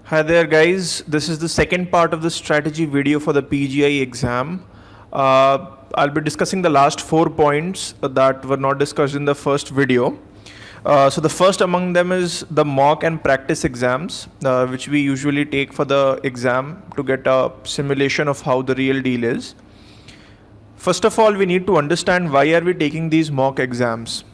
Hi there guys, this is the second part of the strategy video for the PGI exam. I'll be discussing the last 4 points that were not discussed in the first video. So the first among them is the mock and practice exams, which we usually take for the exam to get a simulation of how the real deal is. First of all, we need to understand why are we taking these mock exams.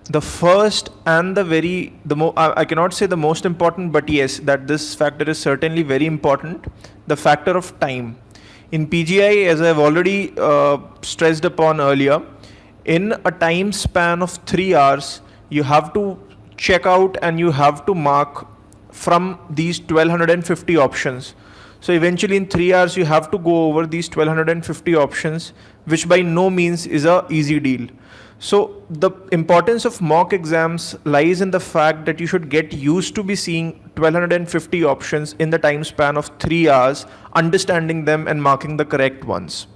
The first and I cannot say the most important, but yes, that this factor is certainly very important, the factor of time. In PGI, as I've already stressed upon earlier, in a time span of 3 hours, you have to check out and you have to mark from these 1250 options. So eventually in 3 hours, you have to go over these 1250 options, which by no means is a easy deal. So the importance of mock exams lies in the fact that you should get used to be seeing 1250 options in the time span of 3 hours, understanding them and marking the correct ones.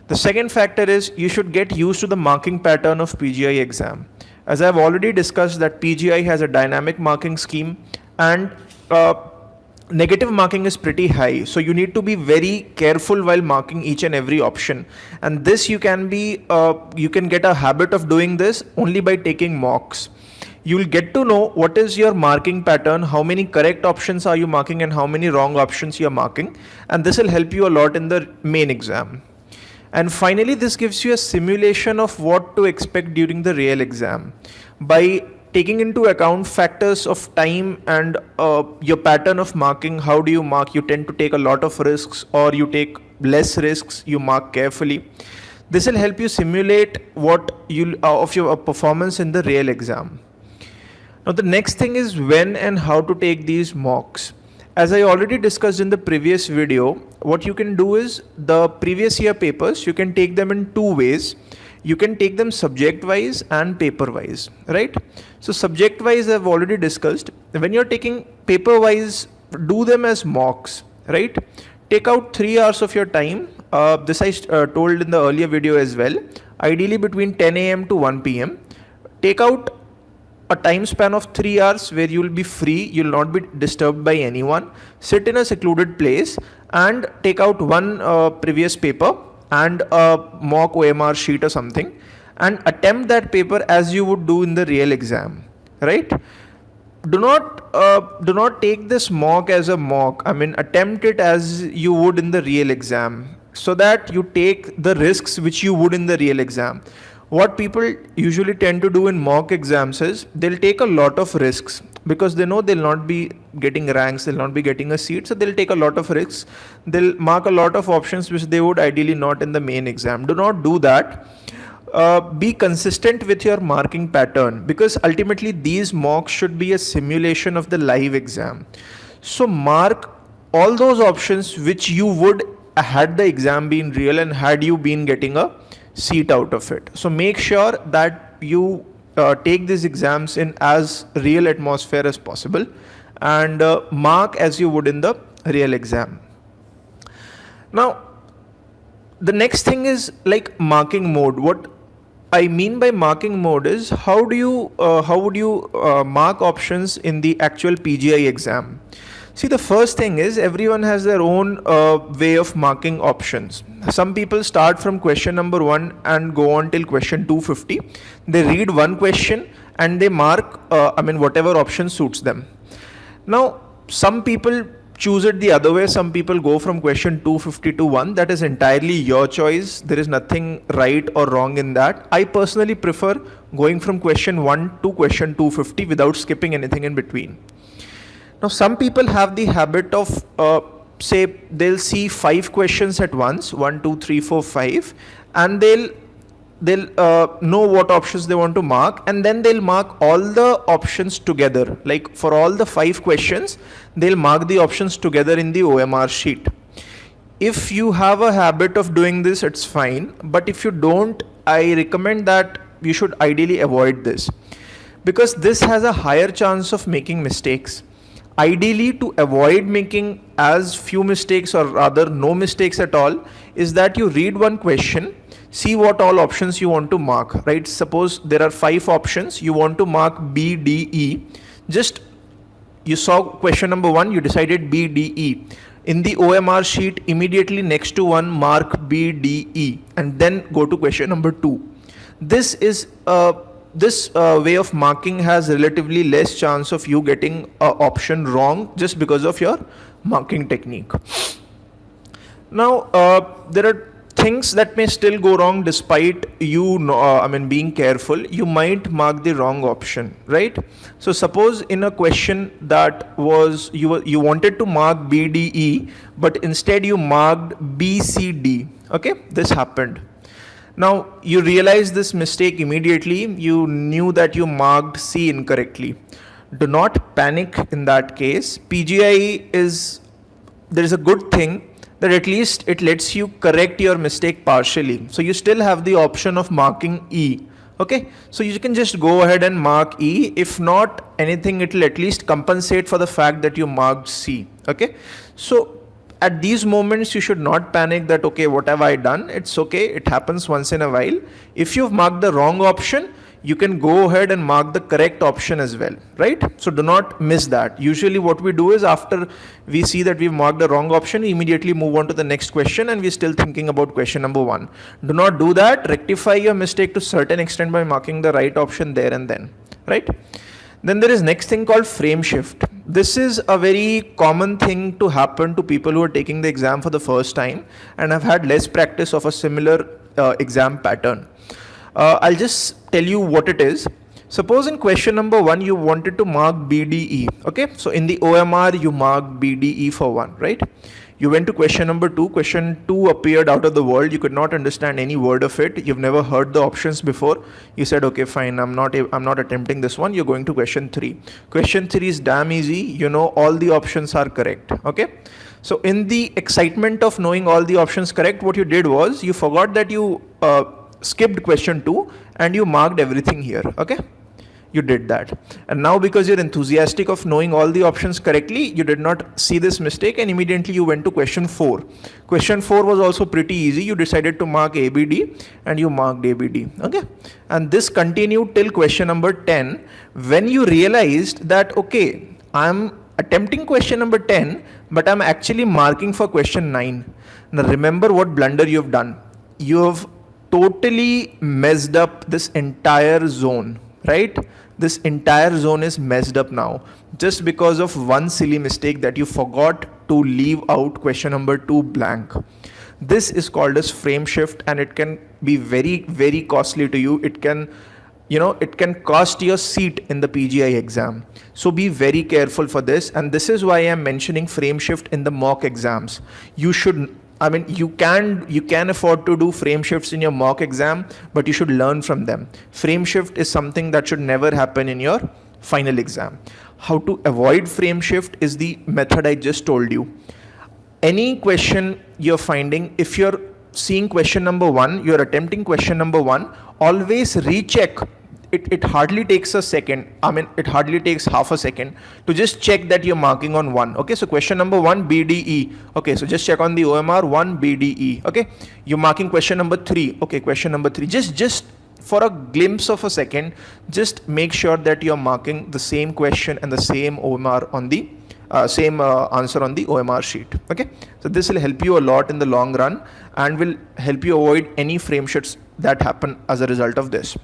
The second factor is you should get used to the marking pattern of PGI exam. As I've already discussed that PGI has a dynamic marking scheme and negative marking is pretty high, so you need to be very careful while marking each and every option, and this you can get a habit of doing this only by taking mocks. You'll get to know what is your marking pattern, how many correct options are you marking and how many wrong options you're marking, and this will help you a lot in the main exam. And finally, this gives you a simulation of what to expect during the real exam by taking into account factors of time and your pattern of marking. How do you mark? You tend to take a lot of risks or you take less risks, you mark carefully. This will help you simulate what of your performance in the real exam. Now the next thing is when and how to take these mocks. As I already discussed in the previous video, what you can do is the previous year papers, you can take them in two ways. You can take them subject wise and paper wise, right? So subject wise I've already discussed. When you're taking paper wise, do them as mocks, right? Take out 3 hours of your time. This I told in the earlier video as well. Ideally between 10 a.m. to 1 p.m. Take out a time span of 3 hours where you'll be free, you'll not be disturbed by anyone. Sit in a secluded place and take out one previous paper and a mock OMR sheet or something and attempt that paper as you would do in the real exam, right? Do not take this mock as a mock. I mean, attempt it as you would in the real exam so that you take the risks which you would in the real exam. What people usually tend to do in mock exams is they'll take a lot of risks because they know they'll not be getting ranks, they'll not be getting a seat, so they'll take a lot of risks. They'll mark a lot of options which they would ideally not in the main exam. Do not do that. Be consistent with your marking pattern because ultimately these mocks should be a simulation of the live exam. So mark all those options which you would had the exam been real and had you been getting a seat out of it. So make sure that you take these exams in as real atmosphere as possible and mark as you would in the real exam. Now the next thing is like marking mode. What I mean by marking mode is how would you mark options in the actual PGI exam. See, the first thing is everyone has their own way of marking options. Some people start from question number 1 and go on till question 250. They read one question and they mark whatever option suits them. Now some people choose it the other way. Some people go from question 250 to 1. That is entirely your choice. There is nothing right or wrong in that. I personally prefer going from question 1 to question 250 without skipping anything in between. Now some people have the habit of say they'll see 5 questions at once, 1, 2, 3, 4, 5, and they'll know what options they want to mark, and then they'll mark all the options together. Like for all the 5 questions, they'll mark the options together in the OMR sheet. If you have a habit of doing this, it's fine, but if you don't, I recommend that you should ideally avoid this because this has a higher chance of making mistakes. Ideally, to avoid making as few mistakes or rather no mistakes at all, is that you read one question, see what all options you want to mark, right? Suppose there are 5 options, you want to mark B, D, E. Just you saw question number 1, you decided B, D, E. In the OMR sheet, immediately next to 1, mark B, D, E, and then go to question number 2. This way of marking has relatively less chance of you getting an option wrong just because of your marking technique. Now, there are things that may still go wrong despite you being careful. You might mark the wrong option, right? So suppose in a question that was you wanted to mark B, D, E, but instead you marked B, C, D. Okay, this happened. Now you realize this mistake immediately. You knew that you marked C incorrectly. Do not panic in that case. PGI there is a good thing that at least it lets you correct your mistake partially. So you still have the option of marking E. Okay, so you can just go ahead and mark E. If not anything, it will at least compensate for the fact that you marked C. Okay, so at these moments you should not panic that okay, what have I done? It's okay, it happens once in a while. If you've marked the wrong option, you can go ahead and mark the correct option as well, right? So do not miss that. Usually what we do is after we see that we've marked the wrong option, we immediately move on to the next question and we're still thinking about question number 1. Do not do that. Rectify your mistake to a certain extent by marking the right option there and then, right? Then there is next thing called frame shift. This is a very common thing to happen to people who are taking the exam for the first time and have had less practice of a similar exam pattern. I'll just tell you what it is. Suppose in question number 1, you wanted to mark BDE. Okay, so in the OMR, you marked BDE for 1, right? You went to question number 2. Question 2 appeared out of the world. You could not understand any word of it. You've never heard the options before. You said, okay, fine, I'm not attempting this one. You're going to question 3. Question 3 is damn easy. You know all the options are correct. Okay. So in the excitement of knowing all the options correct, what you did was you forgot that you skipped question 2 and you marked everything here. Okay, you did that, and now because you're enthusiastic of knowing all the options correctly, you did not see this mistake and immediately you went to question 4. Question 4 was also pretty easy. You decided to mark ABD and you marked ABD. Okay, and this continued till question number 10 when you realized that okay, I'm attempting question number 10 but I'm actually marking for question 9. Now remember what blunder you've done. You have totally messed up this entire zone, right? This entire zone is messed up now just because of one silly mistake that you forgot to leave out question number 2 blank. This is called as frame shift and it can be very, very costly to you. It can, it can cost your seat in the PGI exam. So be very careful for this, and this is why I'm mentioning frame shift in the mock exams. You should, you can afford to do frame shifts in your mock exam, but you should learn from them. Frame shift is something that should never happen in your final exam. How to avoid frame shift is the method I just told you. Any question you're finding, if you're seeing question number 1, you're attempting question number 1, always recheck. It hardly takes a second. It hardly takes half a second to just check that you're marking on 1. Okay, so question number 1, BDE. Okay, so just check on the OMR 1 BDE. Okay, you're marking question number 3. Okay, question number 3. Just for a glimpse of a second, just make sure that you're marking the same question and the same OMR on the same answer on the OMR sheet. Okay, so this will help you a lot in the long run and will help you avoid any frame shifts that happen as a result of this.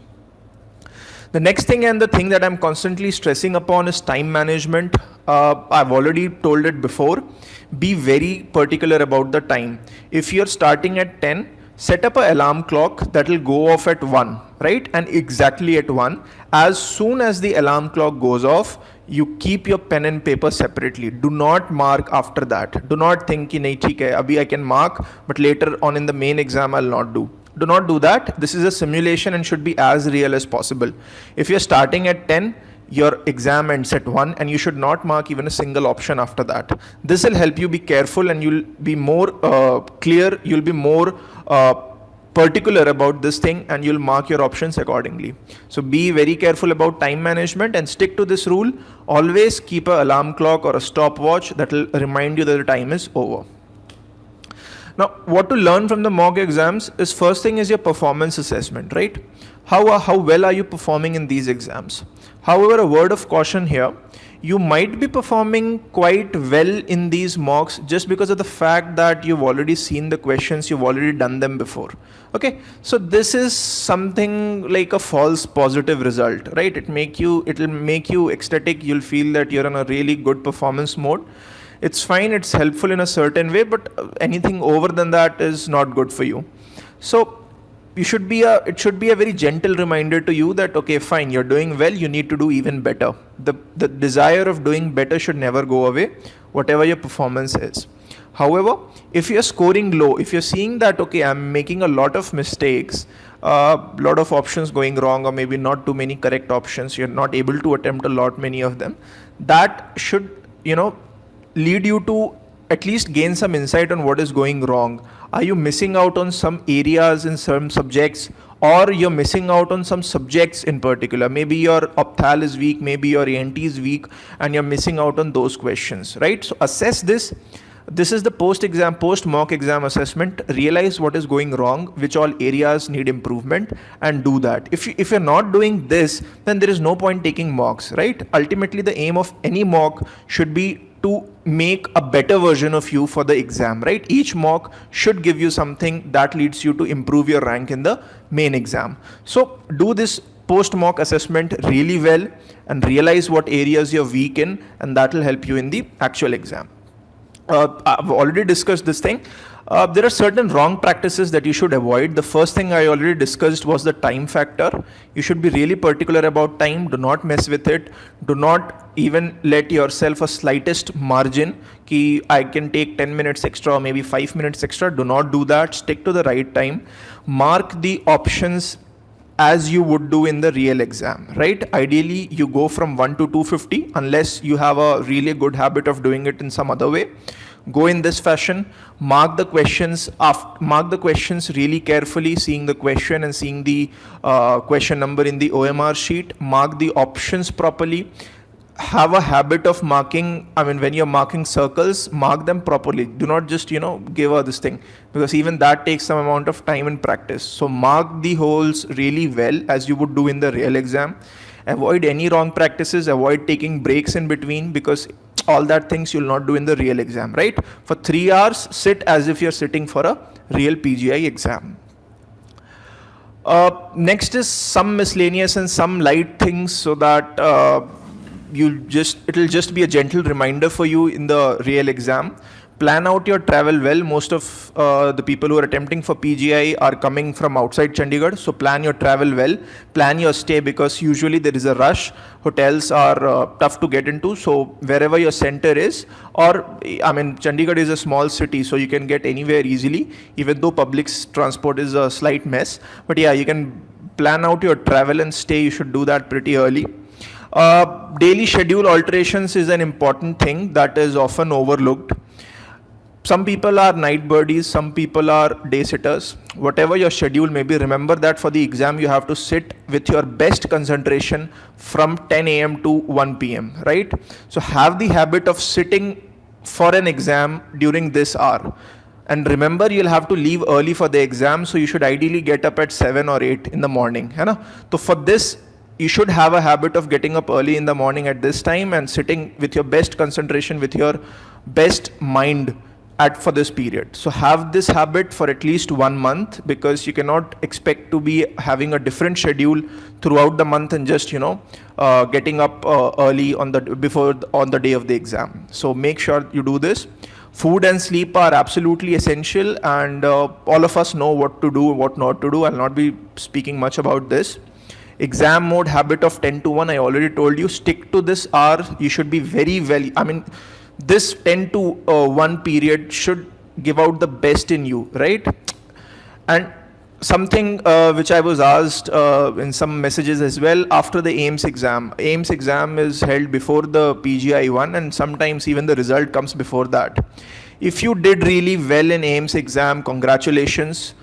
The next thing and the thing that I'm constantly stressing upon is time management. I've already told it before. Be very particular about the time. If you're starting at 10, set up an alarm clock that will go off at 1, right? And exactly at 1. As soon as the alarm clock goes off, you keep your pen and paper separately. Do not mark after that. Do not think ki nahi theek hai, abhi I can mark, but later on in the main exam I'll not do. Do not do that. This is a simulation and should be as real as possible. If you're starting at 10, your exam ends at 1 and you should not mark even a single option after that. This will help you be careful and you'll be more clear, you'll be more particular about this thing and you'll mark your options accordingly. So be very careful about time management and stick to this rule. Always keep an alarm clock or a stopwatch that will remind you that the time is over. Now, what to learn from the mock exams is first thing is your performance assessment, right? How well are you performing in these exams? However, a word of caution here, you might be performing quite well in these mocks just because of the fact that you've already seen the questions, you've already done them before. Okay, so this is something like a false positive result, right? It'll make you ecstatic. You'll feel that you're in a really good performance mode. It's fine, it's helpful in a certain way, but anything over than that is not good for you. So it should be a very gentle reminder to you that, okay, fine, you're doing well, you need to do even better. The desire of doing better should never go away, whatever your performance is. However, if you're scoring low, if you're seeing that, okay, I'm making a lot of mistakes, a lot of options going wrong, or maybe not too many correct options, you're not able to attempt a lot many of them, that should, lead you to at least gain some insight on what is going wrong. Are you missing out on some areas in some subjects, or you're missing out on some subjects in particular? Maybe your opthal is weak, maybe your ENT is weak, and you're missing out on those questions, right? So assess this. This is the post mock exam assessment. Realize what is going wrong, which all areas need improvement, and do that. If you're not doing this, then there is no point taking mocks, right? Ultimately, the aim of any mock should be to make a better version of you for the exam, right? Each mock should give you something that leads you to improve your rank in the main exam. So do this post mock assessment really well and realize what areas you're weak in, and that will help you in the actual exam. I've already discussed this thing. There are certain wrong practices that you should avoid. The first thing I already discussed was the time factor. You should be really particular about time. Do not mess with it. Do not even let yourself a slightest margin ki I can take 10 minutes extra or maybe 5 minutes extra. Do not do that. Stick to the right time. Mark the options as you would do in the real exam, right? Ideally, you go from 1 to 250 unless you have a really good habit of doing it in some other way. Go in this fashion. Mark the questions really carefully, seeing the question and seeing the question number in the OMR sheet. Mark the options properly. Have a habit of marking, when you're marking circles, mark them properly. Do not just, give her this thing, because even that takes some amount of time and practice. So mark the holes really well as you would do in the real exam. Avoid any wrong practices. Avoid taking breaks in between, because all that things you'll not do in the real exam, right? For 3 hours, sit as if you're sitting for a real PGI exam. Next is some miscellaneous and some light things, so that it'll just be a gentle reminder for you in the real exam. Plan out your travel well. Most of the people who are attempting for PGI are coming from outside Chandigarh, so plan your travel well. Plan your stay, because usually there is a rush. Hotels are tough to get into, so wherever your center is, or Chandigarh is a small city, so you can get anywhere easily, even though public transport is a slight mess. But yeah, you can plan out your travel and stay. You should do that pretty early. Daily schedule alterations is an important thing that is often overlooked. Some people are night birdies, some people are day sitters. Whatever your schedule may be, remember that for the exam you have to sit with your best concentration from 10 a.m. to 1 p.m., right? So have the habit of sitting for an exam during this hour. And remember, you'll have to leave early for the exam, so you should ideally get up at 7 or 8 in the morning. So for this, you should have a habit of getting up early in the morning at this time and sitting with your best concentration, with your best mind for this period. So have this habit for at least 1 month, because you cannot expect to be having a different schedule throughout the month and just getting up early on the day of the exam. So make sure you do this. Food and sleep are absolutely essential, and all of us know what to do, what not to do. I'll not be speaking much about this. Exam mode habit of 10 to 1, I already told you, stick to this hour. You should be very well, this 10 to 1 period should give out the best in you, right? And something which I was asked in some messages as well, after the AIMS exam is held before the PGI one, and sometimes even the result comes before that. If you did really well in AIMS exam, congratulations.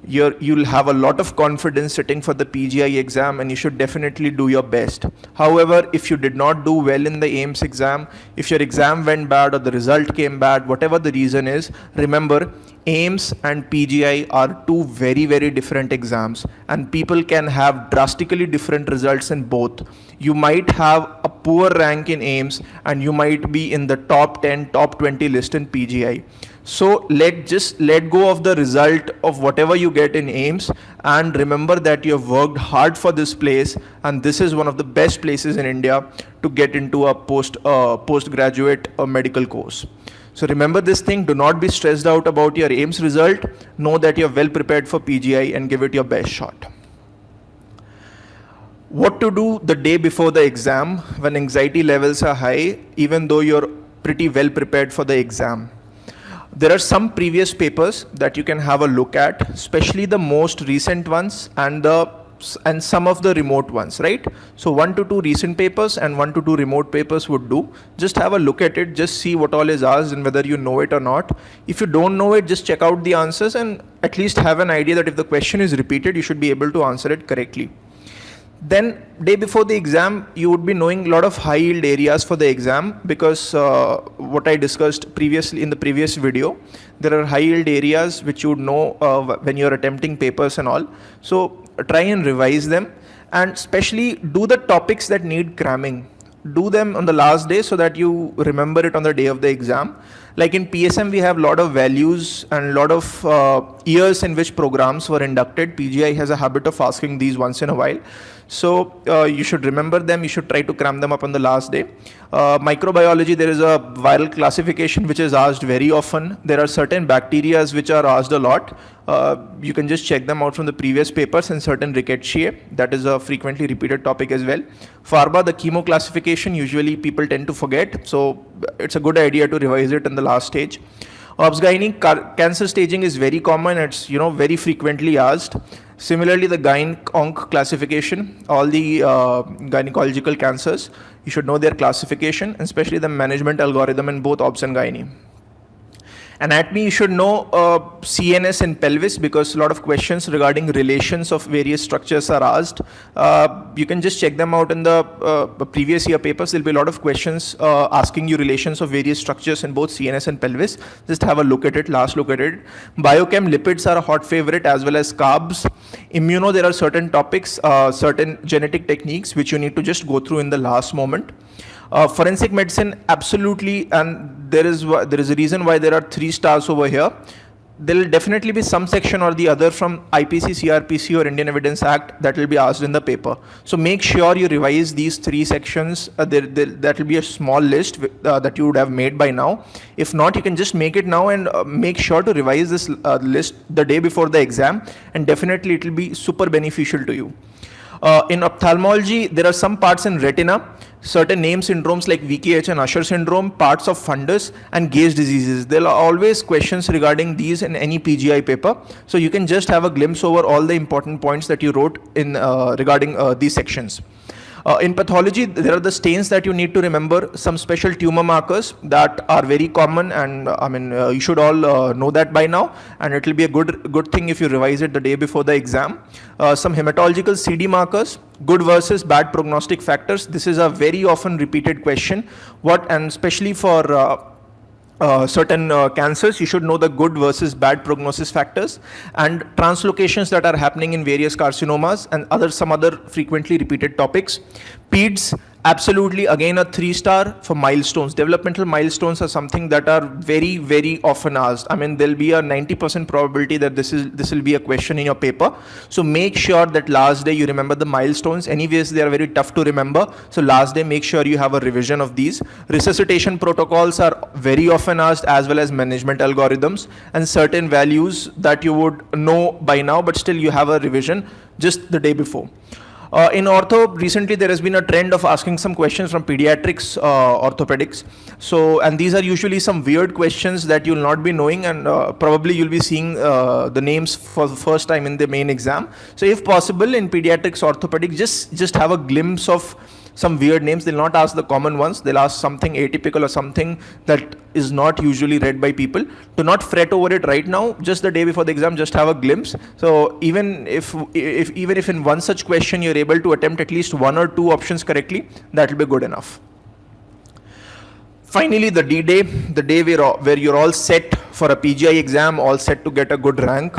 you'll have a lot of confidence sitting for the PGI exam, and you should definitely do your best. However, if you did not do well in the AIMS exam, if your exam went bad or the result came bad, whatever the reason is, remember AIMS and PGI are two very, very different exams, and people can have drastically different results in both. You might have a poor rank in AIMS and you might be in the top 10, top 20 list in PGI. So let go of the result of whatever you get in AIMS, and remember that you have worked hard for this place, and this is one of the best places in India to get into a postgraduate medical course. So remember this thing, do not be stressed out about your AIMS result. Know that you're well prepared for PGI and give it your best shot. What to do the day before the exam when anxiety levels are high, even though you're pretty well prepared for the exam? There are some previous papers that you can have a look at, especially the most recent ones and some of the remote ones, right? So 1 to 2 recent papers and 1 to 2 remote papers would do. Just have a look at it, just see what all is asked and whether you know it or not. If you don't know it, just check out the answers and at least have an idea that if the question is repeated, you should be able to answer it correctly. Then day before the exam, you would be knowing a lot of high yield areas for the exam, because what I discussed previously in the previous video, there are high yield areas which you would know when you're attempting papers and all. So try and revise them, and especially do the topics that need cramming. Do them on the last day so that you remember it on the day of the exam. Like in PSM, we have a lot of values and a lot of years in which programs were inducted. PGI has a habit of asking these once in a while. So you should remember them. You should try to cram them up on the last day. Microbiology, there is a viral classification which is asked very often. There are certain bacteria which are asked a lot. You can just check them out from the previous papers, and certain Rickettsia, that is a frequently repeated topic as well. Pharma, the chemo classification, usually people tend to forget. So it's a good idea to revise it in the last stage. Obs-gynae cancer staging is very common. It's very frequently asked. Similarly, the gyn-onc classification, all the gynecological cancers, you should know their classification, and especially the management algorithm in both obs and gynae. Anatomy, you should know CNS and pelvis, because a lot of questions regarding relations of various structures are asked. You can just check them out in the previous year papers. There'll be a lot of questions asking you relations of various structures in both CNS and pelvis. Just have a look at it, last look at it. Biochem, lipids are a hot favorite, as well as carbs. Immuno, there are certain topics, certain genetic techniques which you need to just go through in the last moment. Forensic medicine, absolutely, and there is a reason why there are 3 stars over here. There will definitely be some section or the other from IPC, CRPC or Indian Evidence Act that will be asked in the paper. So make sure you revise these 3 sections. That will be a small list that you would have made by now. If not, you can just make it now, and make sure to revise this list the day before the exam, and definitely it will be super beneficial to you. In ophthalmology, there are some parts in retina, certain name syndromes like VKH and Usher syndrome, parts of fundus and gaze diseases. There are always questions regarding these in any PGI paper. So you can just have a glimpse over all the important points that you wrote in regarding these sections. In pathology, there are the stains that you need to remember, some special tumor markers that are very common, and you should all know that by now, and it will be a good thing if you revise it the day before the exam. Some hematological CD markers, good versus bad prognostic factors. This is a very often repeated question. And especially for certain cancers, you should know the good versus bad prognosis factors, and translocations that are happening in various carcinomas, and some other frequently repeated topics. PEDS, absolutely, again a 3-star for milestones. Developmental milestones are something that are very, very often asked. There'll be a 90% probability that this will be a question in your paper. So make sure that last day you remember the milestones. Anyways, they are very tough to remember. So last day, make sure you have a revision of these. Resuscitation protocols are very often asked, as well as management algorithms, and certain values that you would know by now, but still you have a revision just the day before. In ortho, recently there has been a trend of asking some questions from pediatrics orthopedics. And these are usually some weird questions that you'll not be knowing, and probably you'll be seeing the names for the first time in the main exam. So if possible, in pediatrics orthopedics, just have a glimpse of some weird names. They'll not ask the common ones. They'll ask something atypical or something that is not usually read by people. Do not fret over it right now. Just the day before the exam, just have a glimpse. So even if in one such question you're able to attempt at least one or two options correctly, that will be good enough. Finally, the D-Day, the day where you're all set for a PGI exam, all set to get a good rank.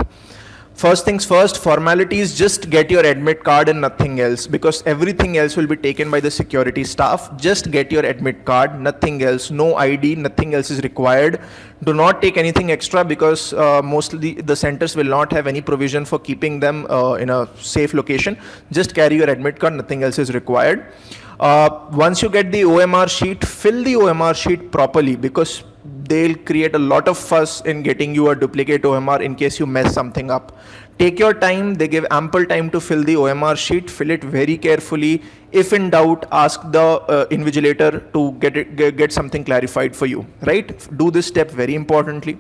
First things first, formalities, just get your admit card and nothing else, because everything else will be taken by the security staff. Just get your admit card, nothing else, no ID, nothing else is required. Do not take anything extra, because mostly the centers will not have any provision for keeping them in a safe location. Just carry your admit card, nothing else is required. Once you get the OMR sheet, fill the OMR sheet properly, because they'll create a lot of fuss in getting you a duplicate OMR in case you mess something up. Take your time. They give ample time to fill the OMR sheet. Fill it very carefully. If in doubt, ask the invigilator to get something clarified for you, right? Do this step very importantly.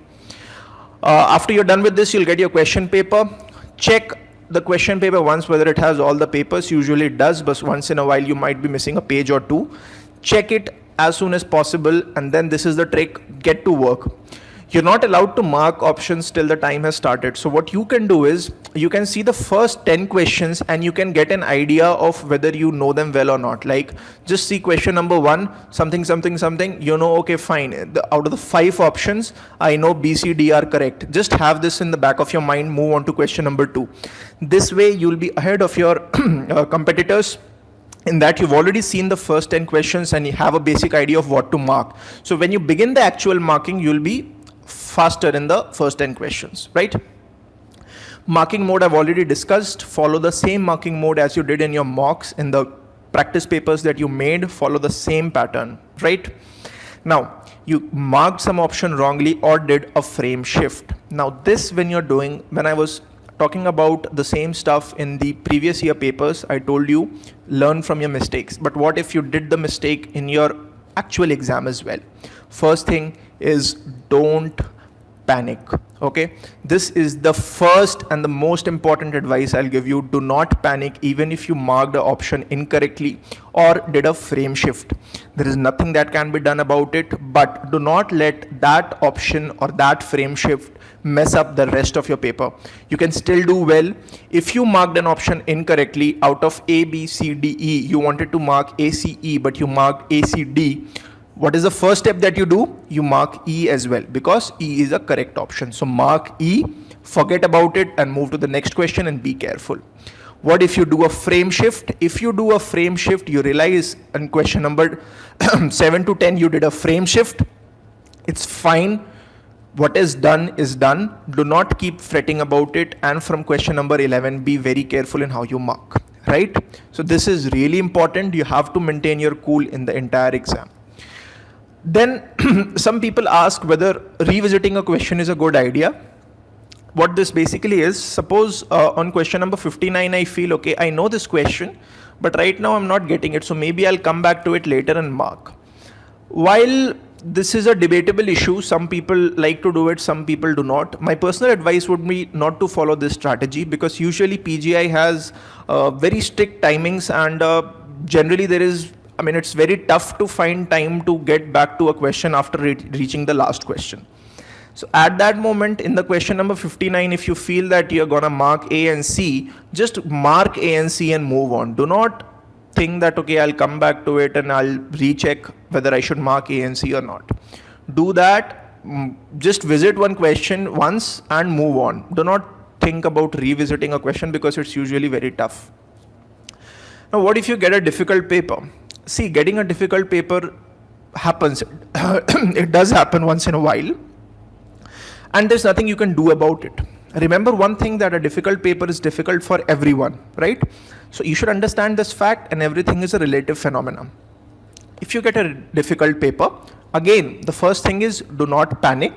After you're done with this, you'll get your question paper. Check the question paper once whether it has all the papers. Usually it does, but once in a while you might be missing a page or two. Check it as soon as possible, and then this is the trick: get to work. You're not allowed to mark options till the time has started. So what you can do is, you can see the first 10 questions and you can get an idea of whether you know them well or not. Like, just see question number 1, something, something, something, you know, okay, fine. Out of the 5 options, I know B, C, D are correct. Just have this in the back of your mind, move on to question number 2. This way you'll be ahead of your competitors, in that you've already seen the first 10 questions and you have a basic idea of what to mark. So when you begin the actual marking, you'll be faster in the first 10 questions, right? Marking mode I've already discussed. Follow the same marking mode as you did in your mocks. In the practice papers that you made, follow the same pattern, right? Now, you marked some option wrongly or did a frame shift. Now this, when I was talking about the same stuff in the previous year papers, I told you, learn from your mistakes. But what if you did the mistake in your actual exam as well? First thing is, don't panic, okay? This is the first and the most important advice I'll give you. Do not panic, even if you marked the option incorrectly or did a frame shift. There is nothing that can be done about it, but do not let that option or that frame shift mess up the rest of your paper. You can still do well. If you marked an option incorrectly, out of A, B, C, D, E, you wanted to mark A, C, E, but you marked A, C, D. What is the first step that you do? You mark E as well, because E is a correct option. So mark E, forget about it and move to the next question, and be careful. What if you do a frame shift? If you do a frame shift, you realize in question number 7 to 10, you did a frame shift. It's fine. What is done is done. Do not keep fretting about it. And from question number 11, be very careful in how you mark, right? So this is really important. You have to maintain your cool in the entire exam. Then some people ask whether revisiting a question is a good idea. What this basically is, suppose on question number 59, I feel, okay, I know this question, but right now I'm not getting it. So maybe I'll come back to it later and mark. While this is a debatable issue, some people like to do it, some people do not. My personal advice would be not to follow this strategy, because usually PGI has very strict timings, and generally it's very tough to find time to get back to a question after reaching the last question. So at that moment in the question number 59, if you feel that you're gonna mark A and C, just mark A and C and move on. Do not think that, okay, I'll come back to it and I'll recheck whether I should mark A and C or not. Do that. Just visit one question once and move on. Do not think about revisiting a question, because it's usually very tough. Now, what if you get a difficult paper? See, getting a difficult paper happens. It does happen once in a while, and there's nothing you can do about it. Remember one thing, that a difficult paper is difficult for everyone, right? So you should understand this fact, and everything is a relative phenomenon. If you get a difficult paper, again, the first thing is, do not panic.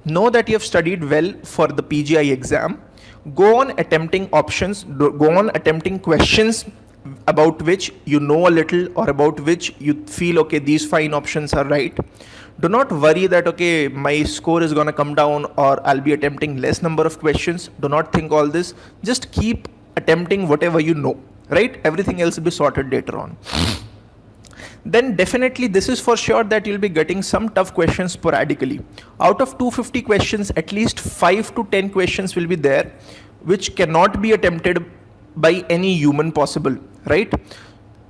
Know that you have studied well for the PGI exam. Go on attempting options, go on attempting questions about which you know a little, or about which you feel, okay, these 5 options are right. Do not worry that, okay, my score is going to come down, or I'll be attempting less number of questions. Do not think all this. Just keep attempting whatever you know, right? Everything else will be sorted later on. then definitely this is for sure that you'll be getting some tough questions sporadically. Out of 250 questions, at least 5 to 10 questions will be there which cannot be attempted by any human possible, right?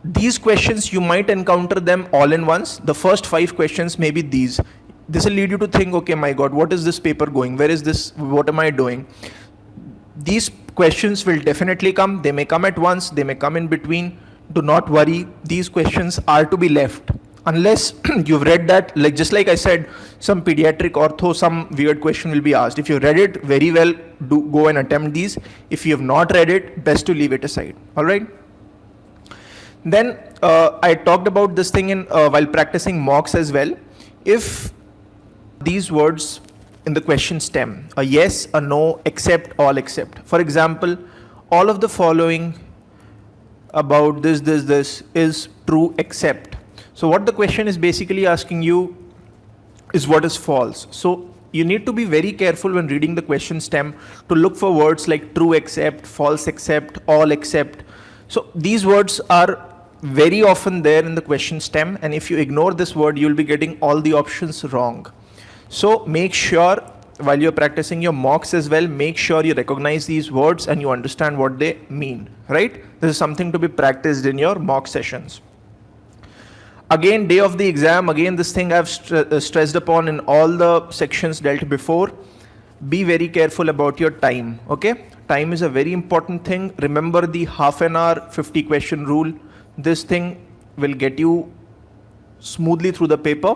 These questions you might encounter them all in once. The first 5 questions may be these. This will lead you to think, okay, my God, what is this paper going? Where is this? What am I doing? These questions will definitely come. They may come at once. They may come in between. Do not worry. These questions are to be left. Unless you've read that, like just like I said, some pediatric ortho, some weird question will be asked. If you read it very well, do go and attempt these. If you have not read it, best to leave it aside. All right. Then I talked about this thing in while practicing mocks as well. If these words in the question stem, a yes, a no, except, all except. For example, all of the following about this is true except. So what the question is basically asking you is what is false. So you need to be very careful when reading the question stem to look for words like true except, false except, all except. So these words are very often there in the question stem, and if you ignore this word, you'll be getting all the options wrong. So make sure while you're practicing your mocks as well, make sure you recognize these words and you understand what they mean, right? This is something to be practiced in your mock sessions. Again, day of the exam, again, this thing I've stressed upon in all the sections dealt before. Be very careful about your time, okay? Time is a very important thing. Remember the half an hour, 50 question rule. This thing will get you smoothly through the paper.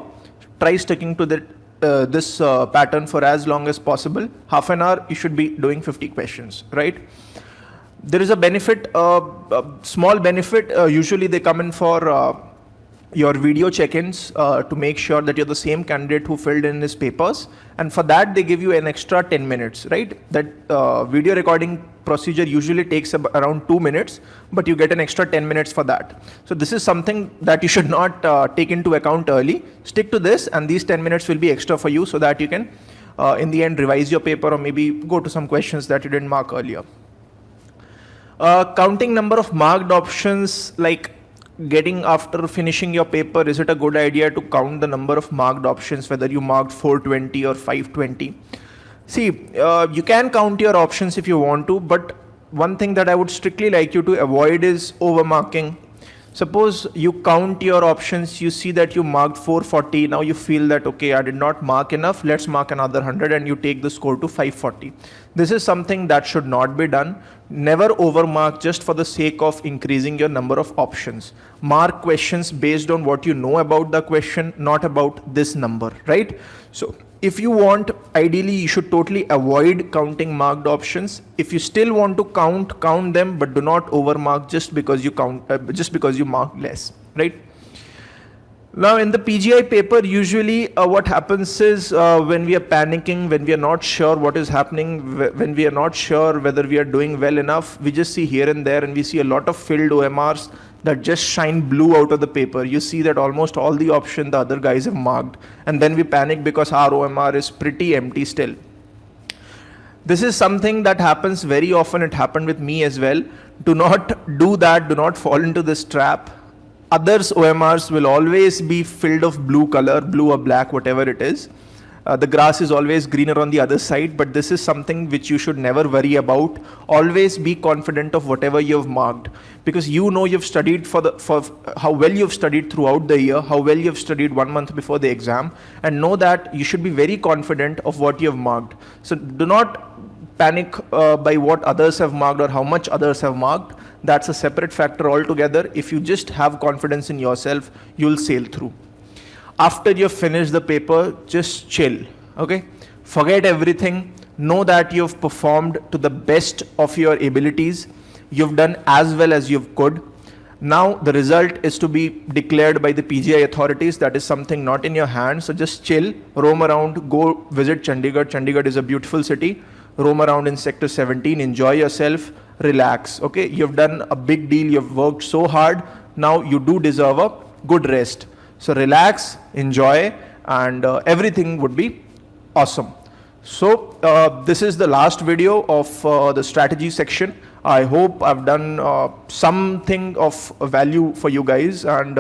Try sticking to this pattern for as long as possible. Half an hour, you should be doing 50 questions, right? There is a benefit, a small benefit. Usually they come in for your video check-ins to make sure that you're the same candidate who filled in his papers, and for that they give you an extra 10 minutes, right? That video recording procedure usually takes around 2 minutes, but you get an extra 10 minutes for that. So this is something that you should not take into account early. Stick to this, and these 10 minutes will be extra for you so that you can in the end revise your paper or maybe go to some questions that you didn't mark earlier. Counting number of marked options, like getting after finishing your paper, is it a good idea to count the number of marked options, whether you marked 420 or 520? See, you can count your options if you want to, but one thing that I would strictly like you to avoid is overmarking. Suppose you count your options, you see that you marked 440, now you feel that, okay, I did not mark enough, let's mark another 100, and you take the score to 540. This is something that should not be done. Never overmark just for the sake of increasing your number of options. Mark questions based on what you know about the question, not about this number, right? So if you want, ideally you should totally avoid counting marked options. If you still want to count them, but do not overmark just because you mark less, right? Now in the PGI paper, usually what happens is when we are panicking, when we are not sure what is happening, when we are not sure whether we are doing well enough, we just see here and there, and we see a lot of filled OMRs that just shine blue out of the paper. You see that almost all the options the other guys have marked, and then we panic because our OMR is pretty empty still. This is something that happens very often. It happened with me as well. Do not do that. Do not fall into this trap. Others' OMRs will always be filled of blue color, blue or black, whatever it is. The grass is always greener on the other side, but this is something which you should never worry about. Always be confident of whatever you have marked, because you know you've studied for how well you've studied throughout the year, how well you've studied 1 month before the exam, and know that you should be very confident of what you have marked. So do not panic by what others have marked or how much others have marked. That's a separate factor altogether. If you just have confidence in yourself, you'll sail through. After you've finished the paper, just chill, okay? Forget everything. Know that you've performed to the best of your abilities. You've done as well as you could. Now the result is to be declared by the PGI authorities. That is something not in your hands. So just chill, roam around, go visit Chandigarh. Chandigarh is a beautiful city. Roam around in sector 17, enjoy yourself, relax, okay? You've done a big deal. You've worked so hard. Now you do deserve a good rest. So relax, enjoy, and everything would be awesome. So this is the last video of the strategy section. I hope I've done something of value for you guys, and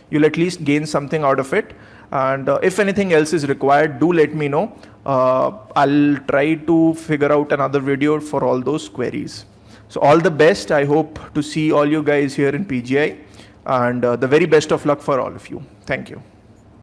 you'll at least gain something out of it. And if anything else is required, do let me know. I'll try to figure out another video for all those queries. So all the best. I hope to see all you guys here in PGI, and the very best of luck for all of you. Thank you.